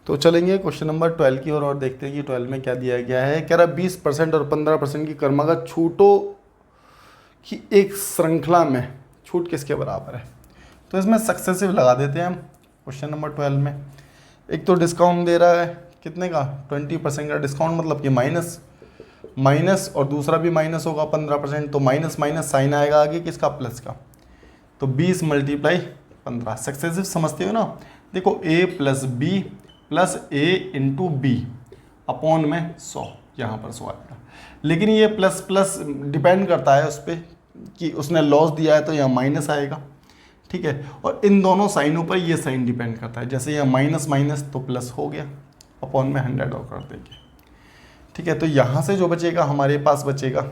तो चलेंगे क्वेश्चन नंबर 12 की ओर और देखते हैं कि 12 में क्या दिया गया है। कह रहा 20% और 15% की क्रमागत छूटों की एक श्रृंखला में छूट किसके बराबर है। तो इसमें सक्सेसिव लगा देते हैं हम क्वेश्चन नंबर 12 में। एक तो डिस्काउंट दे रहा है कितने का, 20% का डिस्काउंट, मतलब कि माइनस और दूसरा भी माइनस होगा 15%, तो माइनस माइनस साइन आएगा आगे किसका, प्लस का, तो 20 × 15। सक्सेसिव समझते हो ना। देखो a + b + a × b upon में 100, यहाँ पर 100 आएगा, लेकिन ये प्लस प्लस डिपेंड करता है उस पर कि उसने लॉस दिया है तो यहाँ माइनस आएगा, ठीक है। और इन दोनों साइनों पर ये साइन डिपेंड करता है, जैसे यहाँ माइनस माइनस तो प्लस हो गया, अपॉन में 100 और कर देंगे, ठीक है। तो यहाँ से जो बचेगा हमारे पास बचेगा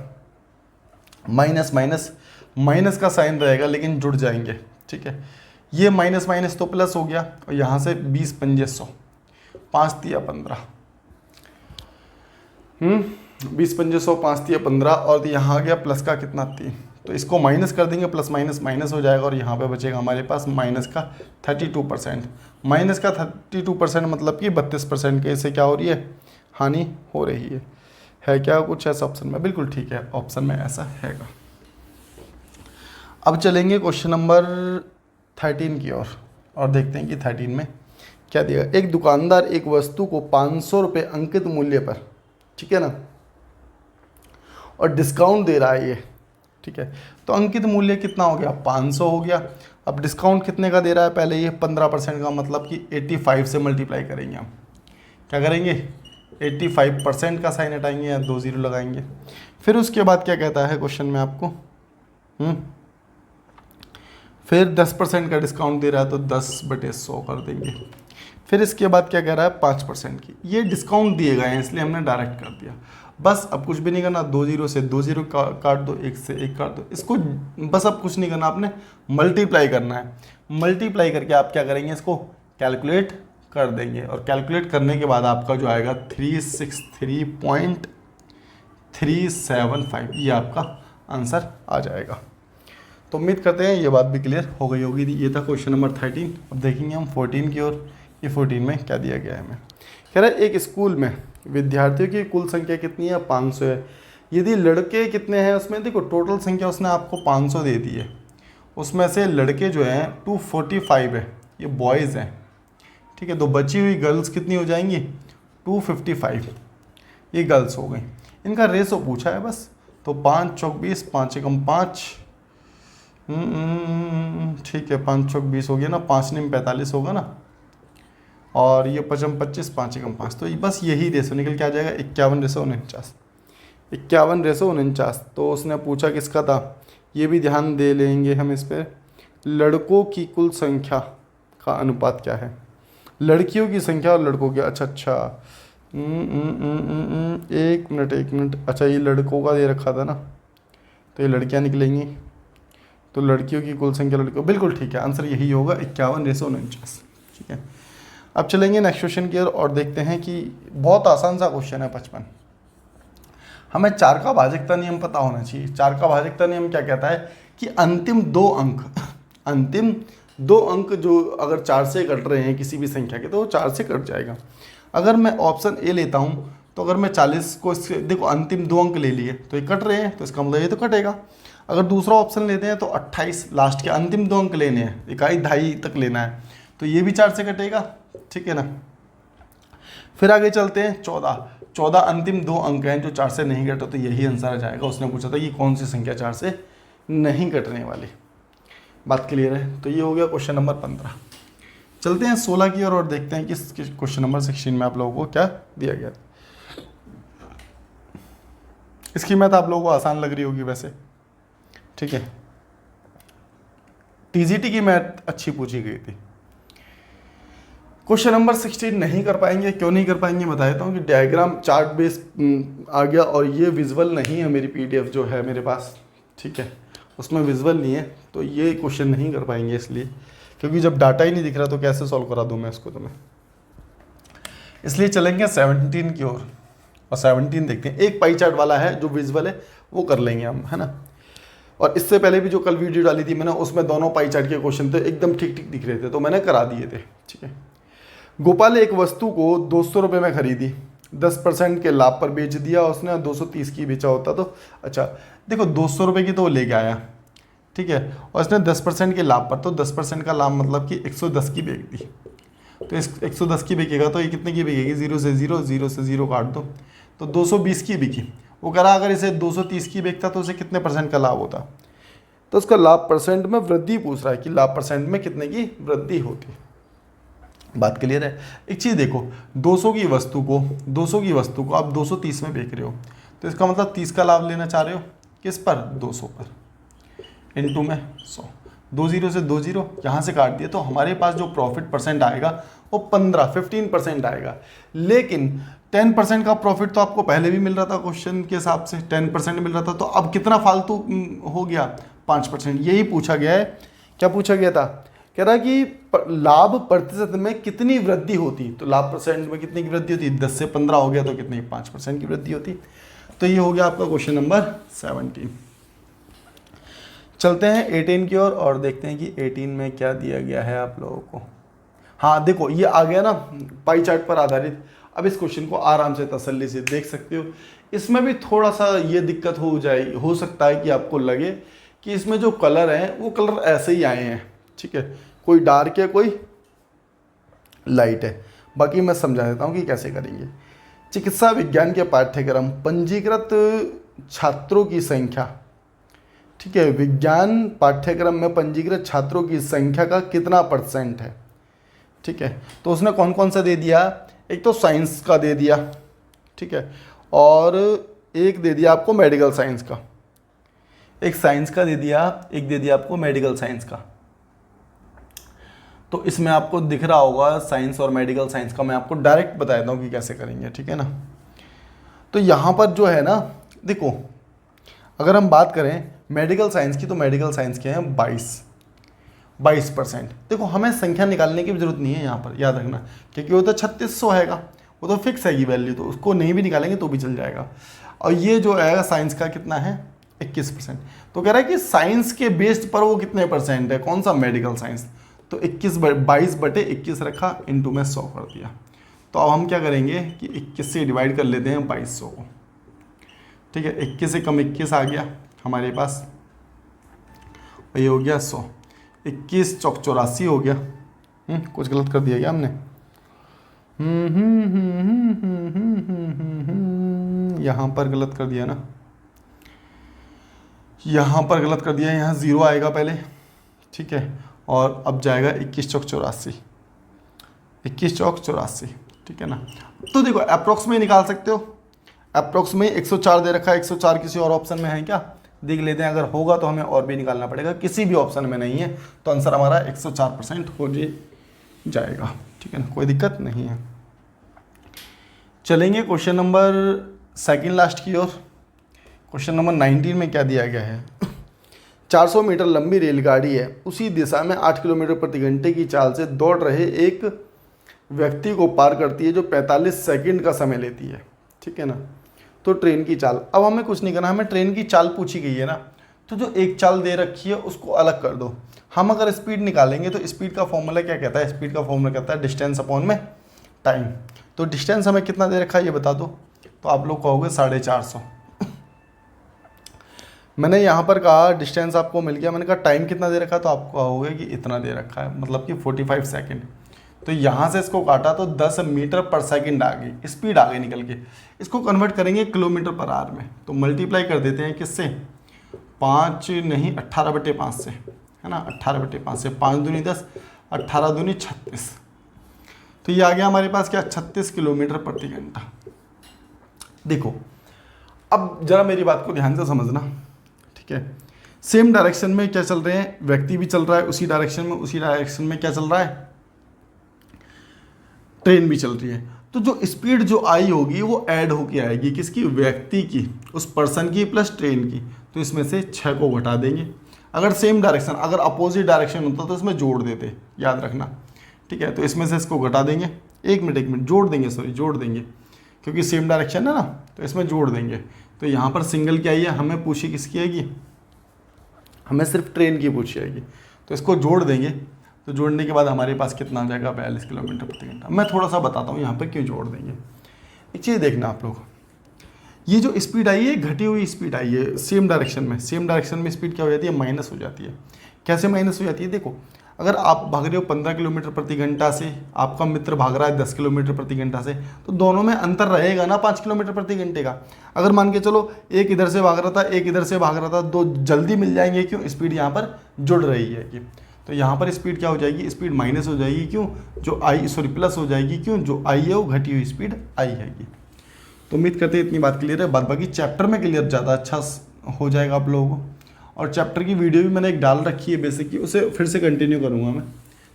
माइनस माइनस, माइनस का साइन रहेगा लेकिन जुड़ जाएंगे, ठीक है। ये माइनस माइनस तो प्लस हो गया, और यहाँ से 20 पंजे 100, 5 तिया 15, 20 पंजे 100, 5 तिया 15, और यहाँ आ गया प्लस का कितना 3, तो इसको माइनस कर देंगे, प्लस माइनस माइनस हो जाएगा, और यहाँ पे बचेगा हमारे पास माइनस का 32%। माइनस का 32% मतलब कि 32% के से क्या हो रही है, हानि हो रही है क्या कुछ ऐसा ऑप्शन में, बिल्कुल ठीक है, ऑप्शन में ऐसा हैगा। अब चलेंगे क्वेश्चन नंबर 13 की ओर और देखते हैं कि 13 में क्या दिया। एक दुकानदार एक वस्तु को 500 रुपये अंकित मूल्य पर, ठीक है ना, और डिस्काउंट दे रहा है ये, ठीक है। तो अंकित मूल्य कितना हो गया, 500 हो गया। अब डिस्काउंट कितने का दे रहा है, पहले ये 15% का, मतलब कि 85 से मल्टीप्लाई करेंगे हम, क्या करेंगे 85% का साइन हटाएंगे या 2 0 लगाएंगे। फिर उसके बाद क्या कहता है क्वेश्चन में आपको, फिर 10% का डिस्काउंट दे रहा है तो 10/100 कर देंगे। फिर इसके बाद क्या कह रहा है 5% की, ये डिस्काउंट दिए गए हैं इसलिए हमने डायरेक्ट कर दिया। बस अब कुछ भी नहीं करना, 2 0 से 2 0 काट दो, 1 से 1 काट दो, इसको बस अब कुछ नहीं करना, आपने मल्टीप्लाई करना है। मल्टीप्लाई करके आप क्या करेंगे, इसको कैलकुलेट कर देंगे, और कैलकुलेट करने के बाद आपका जो आएगा 363.375, ये आपका आंसर आ जाएगा। तो उम्मीद करते हैं ये बात भी क्लियर हो गई होगी। ये था क्वेश्चन नंबर 13। अब देखेंगे हम 14 की ओर। ये 14 में क्या दिया गया है हमें, कह रहा है एक स्कूल में विद्यार्थियों की कुल संख्या कितनी है, 500 है। यदि लड़के कितने हैं उसमें, देखो टोटल संख्या उसने आपको 500 दे दी है, उसमें से लड़के जो हैं 245 है, ये बॉयज़ हैं, ठीक है। तो बची हुई गर्ल्स कितनी हो जाएंगी, 255, ये गर्ल्स हो गई। इनका रेशो पूछा है बस, तो 5 चौक 20, 5 एकम 5, ठीक है, 5 चौक 20 हो गया ना, 5 निम 45 होगा ना, और ये 5 25, 5 एकम 5, तो बस यही रेशो निकल के आ जाएगा, 51:49, 51:49। तो उसने पूछा किसका था, ये भी ध्यान दे लेंगे हम इस पर, लड़कों की कुल संख्या का अनुपात क्या है, लड़कियों की संख्या और लड़कों की, अच्छा, एक मिनट, अच्छा ये लड़कों का दे रखा था ना, तो ये लड़कियां निकलेंगी, तो लड़कियों की कुल संख्या लड़कों, बिल्कुल ठीक है, आंसर यही होगा, 51:49, ठीक है। अब चलेंगे नेक्स्ट क्वेश्चन की ओर और देखते हैं कि बहुत आसान सा क्वेश्चन है 55। हमें चार का भाजकता नियम पता होना चाहिए। चार का भाजकता नियम क्या कहता है कि अंतिम दो अंक जो अगर 4 से कट रहे हैं किसी भी संख्या के, तो वो 4 से कट जाएगा। अगर मैं ऑप्शन ए लेता हूँ, तो अगर मैं 40 को, देखो अंतिम 2 अंक ले लिए तो ये कट रहे हैं, तो इसका मतलब ये तो कटेगा। अगर दूसरा ऑप्शन लेते हैं तो 28 लास्ट के अंतिम 2 अंक लेने हैं, इकाई ढाई तक लेना है, तो ये भी 4 से कटेगा, ठीक है ना। फिर आगे चलते हैं 14 अंतिम 2 अंक हैं जो 4 से नहीं कटे, तो यही आंसर आ जाएगा। उसने पूछा था कि कौन सी संख्या 4 से नहीं कटने वाली। बात क्लियर है। तो ये हो गया क्वेश्चन नंबर 15। चलते हैं 16 की ओर और देखते हैं कि क्वेश्चन नंबर 16 में आप लोगों को क्या दिया गया। इसकी मैथ आप लोगों को आसान लग रही होगी वैसे, ठीक है। टीजीटी की मैथ अच्छी पूछी गई थी। क्वेश्चन नंबर 16 नहीं कर पाएंगे, क्यों नहीं कर पाएंगे बता देता हूँ कि डायग्राम चार्ट बेस आ गया और ये विजुअल नहीं है मेरी पीडीएफ जो है मेरे पास, ठीक है, उसमें विजुअल नहीं है, तो ये क्वेश्चन नहीं कर पाएंगे इसलिए, क्योंकि जब डाटा ही नहीं दिख रहा तो कैसे सॉल्व करा दूँ मैं इसको तुम्हें। इसलिए चलेंगे 17 की ओर और 17 देखते हैं। एक पाई चार्ट वाला है जो विजुअल है वो कर लेंगे हम, है ना। और इससे पहले भी जो कल वीडियो डाली थी मैंने, उसमें दोनों पाई चार्ट के क्वेश्चन थे, एकदम ठीक ठीक दिख रहे थे, तो मैंने करा दिए थे, ठीक है। गोपाल एक वस्तु को 200 रुपये में खरीदी, 10% के लाभ पर बेच दिया उसने, 230 की बेचा होता तो, अच्छा देखो 200 रुपये की तो वो लेके आया, ठीक है, और इसने 10% के लाभ पर, तो 10% का लाभ मतलब कि 110 की बेच दी, तो इस 110 की बिकेगा, तो ये कितने की बिकेगी, 0 से 0 काट दो, तो 220 की बिकी। वो कह रहा अगर इसे 230 की बेचता तो उसे कितने % का लाभ होता, तो उसका लाभ परसेंट में वृद्धि पूछ रहा है कि लाभ परसेंट में कितने की वृद्धि होती। बात क्लियर है। एक चीज़ देखो, 200 की वस्तु को आप 230 में बेच रहे हो, तो इसका मतलब 30 का लाभ लेना चाह रहे हो, किस पर, 200 पर, इनटू में 100, 20 से 20 यहाँ से काट दिए, तो हमारे पास जो प्रॉफिट परसेंट आएगा वो 15% आएगा। लेकिन 10% का प्रॉफिट तो आपको पहले भी मिल रहा था, क्वेश्चन के हिसाब से 10% मिल रहा था, तो अब कितना फालतू हो गया, 5%। यही पूछा गया है। क्या पूछा गया था, कह रहा है कि लाभ प्रतिशत में कितनी वृद्धि होती, तो लाभ परसेंट में कितनी की वृद्धि होती, 10 से 15 हो गया तो कितनी, 5% की वृद्धि होती। तो ये हो गया आपका क्वेश्चन नंबर 17। चलते हैं 18 की ओर और देखते हैं कि 18 में क्या दिया गया है आप लोगों को। हाँ देखो ये आ गया ना पाई चार्ट पर आधारित। अब इस क्वेश्चन को आराम से तसल्ली से देख सकते हो। इसमें भी थोड़ा सा ये दिक्कत हो सकता है कि आपको लगे कि इसमें जो कलर हैं वो कलर ऐसे ही आए हैं, ठीक है, कोई डार्क है कोई लाइट है। बाकी मैं समझा देता हूँ कि कैसे करेंगे। चिकित्सा विज्ञान के पाठ्यक्रम पंजीकृत छात्रों की संख्या, ठीक है, विज्ञान पाठ्यक्रम में पंजीकृत छात्रों की संख्या का कितना % है, ठीक है। तो उसने कौन कौन सा दे दिया, एक तो साइंस का दे दिया, ठीक है, और एक दे दिया आपको मेडिकल साइंस का, एक साइंस का दे दिया, एक दे दिया आपको मेडिकल साइंस का। तो इसमें आपको दिख रहा होगा साइंस और मेडिकल साइंस का, मैं आपको डायरेक्ट बता देता हूँ कि कैसे करेंगे, ठीक है ना। तो यहाँ पर जो है ना देखो, अगर हम बात करें मेडिकल साइंस की, तो मेडिकल साइंस के हैं 22%। देखो हमें संख्या निकालने की भी जरूरत नहीं है यहाँ पर, याद रखना, क्योंकि वो तो 3600 हैगा, वो तो फिक्स है वैल्यू, तो उसको नहीं भी निकालेंगे तो भी चल जाएगा। और ये जो आएगा साइंस का कितना है, 21%। तो कह रहा है कि साइंस के बेस्ड पर वो कितने % है, कौन सा, मेडिकल साइंस, तो 22/21 रखा, इंटू में 100 कर दिया। तो अब हम क्या करेंगे कि 21 से डिवाइड कर लेते हैं 2200 को, ठीक है। 21 से कम 21 आ गया हमारे पास, और ये हो गया 100, 21 चौक 84 हो गया। कुछ गलत कर दिया क्या हमने? यहाँ पर गलत कर दिया ना, यहाँ पर गलत कर दिया, यहाँ 0 आएगा पहले, ठीक है, और अब जाएगा 21 चौक 84, 21 चौक 84, ठीक है ना। तो देखो अप्रोक्स में निकाल सकते हो, अप्रोक्स में 104 दे रखा है, 104 किसी और ऑप्शन में है क्या? देख लेते हैं, अगर होगा तो हमें और भी निकालना पड़ेगा, किसी भी ऑप्शन में नहीं है तो आंसर हमारा 104% हो जाएगा, ठीक है ना, कोई दिक्कत नहीं है। चलेंगे क्वेश्चन नंबर सेकंड लास्ट की ओर। क्वेश्चन नंबर 19 में क्या दिया गया है? 400 मीटर लंबी रेलगाड़ी है, उसी दिशा में 8 किलोमीटर प्रति घंटे की चाल से दौड़ रहे एक व्यक्ति को पार करती है जो 45 सेकंड का समय लेती है, ठीक है ना। तो ट्रेन की चाल, अब हमें कुछ नहीं करना, हमें ट्रेन की चाल पूछी गई है ना, तो जो एक चाल दे रखी है उसको अलग कर दो। हम अगर स्पीड निकालेंगे तो स्पीड का फॉर्मूला क्या कहता है? स्पीड का फॉर्मूला कहता है डिस्टेंस अपॉन में टाइम। तो डिस्टेंस हमें कितना दे रखा है ये बता दो, तो आप लोग कहोगे 450। मैंने यहाँ पर कहा डिस्टेंस आपको मिल गया, मैंने कहा टाइम कितना दे रखा है, तो आप कहोगे कि इतना दे रखा है, मतलब कि 45 सेकेंड। तो यहाँ से इसको काटा तो 10 मीटर पर सेकंड आ गई, स्पीड आ गई निकल के। इसको कन्वर्ट करेंगे किलोमीटर पर आवर में, तो मल्टीप्लाई कर देते हैं किससे? 5 नहीं 18/5 से, है ना, 18/5 से, 5 दूनी 10, 18 दूनी 36। तो ये आ गया हमारे पास क्या? 36 किलोमीटर प्रति घंटा। देखो अब जरा मेरी बात को ध्यान से समझना, ठीक है। सेम डायरेक्शन में क्या चल रहे हैं? व्यक्ति भी चल रहा है उसी डायरेक्शन में, उसी डायरेक्शन में क्या चल रहा है? ट्रेन भी चल रही है। तो जो स्पीड जो आई होगी वो ऐड होके आएगी, किसकी? व्यक्ति की, उस पर्सन की प्लस ट्रेन की। तो इसमें से 6 को घटा देंगे। अगर सेम डायरेक्शन, अगर अपोजिट डायरेक्शन होता तो इसमें जोड़ देते, याद रखना, ठीक है। तो इसमें से इसको घटा देंगे, एक मिनट जोड़ देंगे, सॉरी जोड़ देंगे, क्योंकि सेम डायरेक्शन है ना, तो इसमें जोड़ देंगे। तो यहाँ पर सिंगल क्या आई है? हमें पूछी किसकी आएगी? हमें सिर्फ ट्रेन की पूछी आएगी। तो इसको जोड़ देंगे, तो जोड़ने के बाद हमारे पास कितना आ जाएगा? 42 किलोमीटर प्रति घंटा। मैं थोड़ा सा बताता हूँ यहाँ पर क्यों जोड़ देंगे। एक चीज़ देखना आप लोग, ये जो स्पीड आई है घटी हुई स्पीड आई है सेम डायरेक्शन में। सेम डायरेक्शन में स्पीड क्या हो जाती है? माइनस हो जाती है। कैसे माइनस हो जाती है? देखो अगर आप भाग रहे हो 15 किलोमीटर प्रति घंटा से, आपका मित्र भाग रहा है 10 किलोमीटर प्रति घंटा से, तो दोनों में अंतर रहेगा ना 5 किलोमीटर प्रति घंटे का। अगर मान के चलो एक इधर से भाग रहा था, एक इधर से भाग रहा था, दो जल्दी मिल जाएंगे, क्यों? स्पीड यहाँ पर जुड़ रही है कि, तो यहाँ पर स्पीड क्या हो जाएगी? स्पीड माइनस हो जाएगी, क्यों? जो आई सॉरी प्लस हो जाएगी, क्यों? जो आई है वो घटी हुई स्पीड आई हैगी। तो उम्मीद करते हैं इतनी बात क्लियर है। बाद बाकी चैप्टर में क्लियर ज़्यादा अच्छा हो जाएगा आप लोगों को। और चैप्टर की वीडियो भी मैंने एक डाल रखी है बेसिक की, उसे फिर से कंटिन्यू करूँगा मैं,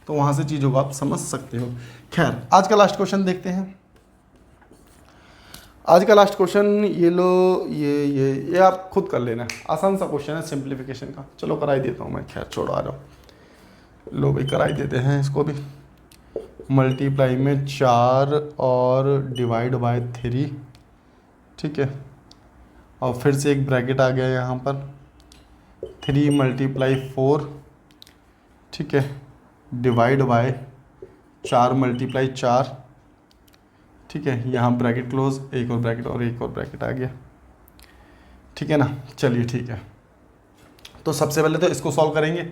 तो वहाँ से चीज़ों को आप समझ सकते हो। खैर आज का लास्ट क्वेश्चन देखते हैं। आज का लास्ट क्वेश्चन ये लो, ये आप खुद कर लेना, आसान सा क्वेश्चन है सिंप्लीफिकेशन का। चलो कराई देता हूँ मैं, खैर छोड़ो आ जाओ, लो भाई कराई देते हैं इसको भी। मल्टीप्लाई में 4 और डिवाइड बाय 3, ठीक है, और फिर से एक ब्रैकेट आ गया यहाँ पर, 3 × 4, ठीक है, डिवाइड बाय 4 × 4, ठीक है, यहाँ ब्रैकेट क्लोज, एक और ब्रैकेट और एक और ब्रैकेट आ गया, ठीक है ना। चलिए ठीक है, तो सबसे पहले तो इसको सॉल्व करेंगे।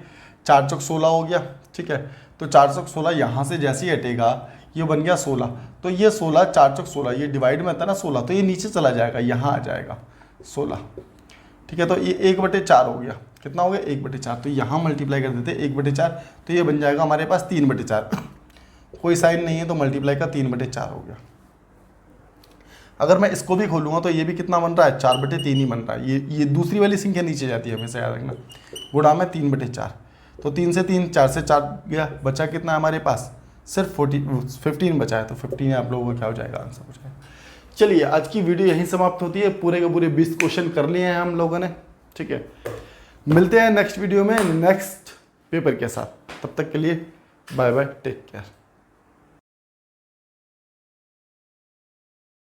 4 चौक 16 हो गया, ठीक है, तो 4 चौक 16 यहाँ से जैसे ही हटेगा ये बन गया 16, तो ये 16 4 चौक 16, ये डिवाइड में आता ना 16, तो ये नीचे चला जाएगा, यहाँ आ जाएगा 16, ठीक है। तो ये 1/4 हो गया, कितना हो गया? 1/4। तो यहाँ मल्टीप्लाई कर देते 1/4, तो ये बन जाएगा हमारे पास 3/4। कोई साइन नहीं है तो मल्टीप्लाई का 3/4 हो गया। अगर मैं इसको भी खोलूँगा तो ये भी कितना बन रहा है? 4/3 ही बन रहा है। ये दूसरी वाली संख्या नीचे जाती है, हमेशा याद रखना, गुणा में 3/4। तो 3 से 3, 4 से 4 गया, बचा कितना है हमारे पास? सिर्फ 15 बचा है। तो 15 आप लोगों का क्या हो जाएगा? आंसर हो जाएगा। चलिए आज की वीडियो यहीं समाप्त होती है। पूरे के पूरे 20 क्वेश्चन कर लिए हैं हम लोगों ने, ठीक है। मिलते हैं नेक्स्ट वीडियो में नेक्स्ट पेपर के साथ। तब तक के लिए बाय बाय, टेक केयर।